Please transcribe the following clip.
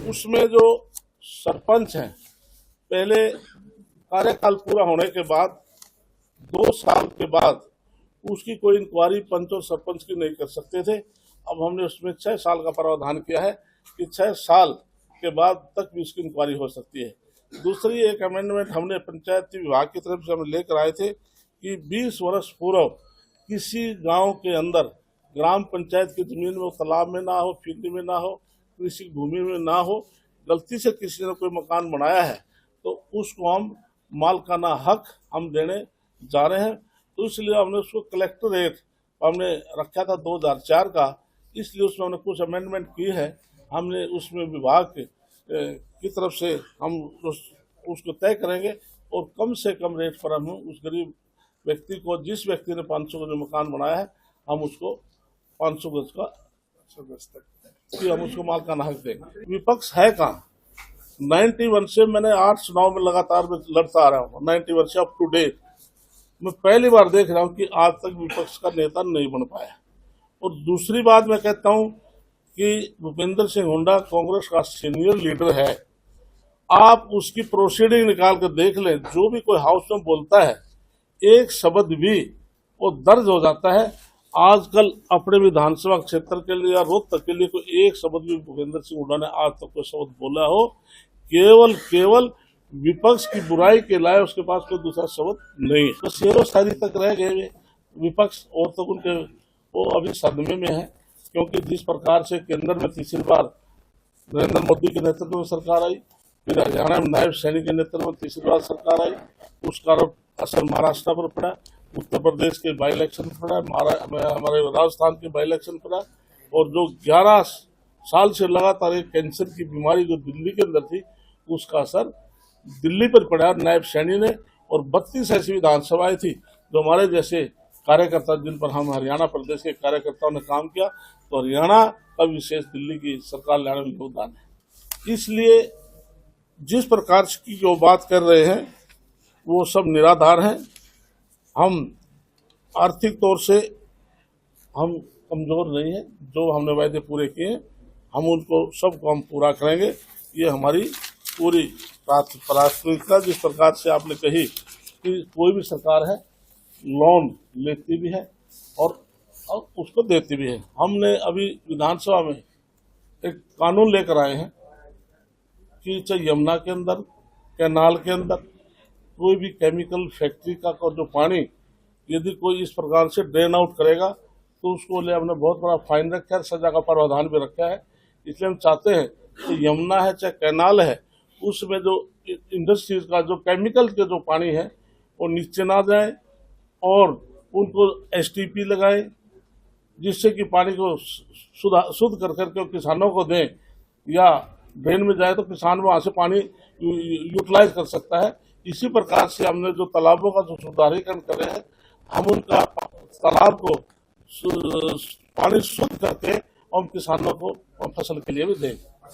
उसमें जो सरपंच हैं, पहले कार्यकाल पूरा होने के बाद 2 साल के बाद उसकी कोई इंक्वायरी पंच और सरपंच की नहीं कर सकते थे। अब हमने उसमें 6 साल का प्रावधान किया है कि 6 साल के बाद तक भी इसकी इंक्वायरी हो सकती है। दूसरी एक अमेंडमेंट हमने पंचायती विभाग की तरफ से हम लेकर आए थे कि 20 वर्ष पूर्व किसी गांव के अंदर ग्राम पंचायत की जमीन में, तालाब में ना हो, फील्ड में ना हो, कृषि भूमि में ना हो, गलती से किसी ने कोई मकान बनाया है तो उसको हम मालकाना हक हम देने जा रहे हैं। तो इसलिए हमने उसको कलेक्टरेट हमने रखा था 2004 का, इसलिए उसमें हमने कुछ अमेंडमेंट की है। हमने उसमें विभाग की तरफ से हम उसको तय करेंगे और कम से कम रेट पर हम उस गरीब व्यक्ति को, जिस व्यक्ति ने 500 का जो मकान बनाया है, हम उसको 500 गज का कि हम उसको मालकाना हक देंगे। विपक्ष है कहाँ? 91 से मैंने 8 चुनाव में लगातार लड़ता आ रहा हूँ। 91 से अप टू डेट मैं पहली बार देख रहा हूँ कि आज तक विपक्ष का नेता नहीं बन पाया। और दूसरी बात मैं कहता हूँ कि भूपेंद्र सिंह हुड्डा कांग्रेस का सीनियर लीडर है। आप उसकी प्रोसीडिंग निकाल कर देख लें, जो भी कोई हाउस में बोलता है एक शब्द भी वो दर्ज हो जाता है। आजकल अपने विधानसभा क्षेत्र के लिए या रोहतक के लिए कोई एक शब्द भी भूपेंद्र सिंह हुड्डा ने आज तक कोई शब्द बोला हो, केवल विपक्ष की बुराई के लाए उसके पास कोई दूसरा शब्द नहीं है। तो शेरो शायरी तक रह गए विपक्ष, और तक उनके वो अभी सदमे में है, क्योंकि जिस प्रकार से केंद्र में तीसरी बार नरेंद्र मोदी के नेतृत्व में सरकार आई, फिर हरियाणा में नायब सैनी के नेतृत्व में तीसरी बार सरकार आई, उसका असर महाराष्ट्र पर पड़ा, उत्तर प्रदेश के बाई इलेक्शन पड़ा, हमारे राजस्थान के बाई इलेक्शन पड़ा, और जो 11 साल से लगातार एक कैंसर की बीमारी जो दिल्ली के अंदर थी, उसका असर दिल्ली पर पड़ा नायब सैनी ने। और 32 ऐसी विधानसभाएं थी जो हमारे जैसे कार्यकर्ता, जिन पर हम हरियाणा प्रदेश के कार्यकर्ताओं ने काम किया, तो हरियाणा का विशेष दिल्ली की सरकार लाने में योगदान है। इसलिए जिस प्रकार की जो बात कर रहे हैं वो सब निराधार हैं। हम आर्थिक तौर से हम कमजोर नहीं हैं। जो हमने वायदे पूरे किए हैं हम उनको सबको हम पूरा करेंगे। ये हमारी पूरी प्राथमिकता, जिस प्रकार से आपने कही कि कोई भी सरकार है लोन लेती भी है और उसको देती भी है। हमने अभी विधानसभा में एक कानून लेकर आए हैं कि चाहे यमुना के अंदर, कैनाल के अंदर कोई भी केमिकल फैक्ट्री का जो पानी यदि कोई इस प्रकार से ड्रेन आउट करेगा तो उसको लिए हमने बहुत बड़ा फाइन रखा है, सजा का प्रावधान भी रखा है। इसलिए हम चाहते हैं कि यमुना है चाहे कैनाल है, उसमें जो इंडस्ट्रीज का जो केमिकल के जो पानी है वो नीचे ना जाए और उनको एसटीपी लगाए, जिससे कि पानी को शुद्ध कर करके किसानों को दें, या ड्रेन में जाए तो किसान वहां से पानी यूटिलाइज कर सकता है। इसी प्रकार से हमने जो तालाबों का जो सुधारीकरण करे हैं, हम उनका तालाब को पानी शुद्ध करके हम किसानों को फसल के लिए भी देंगे।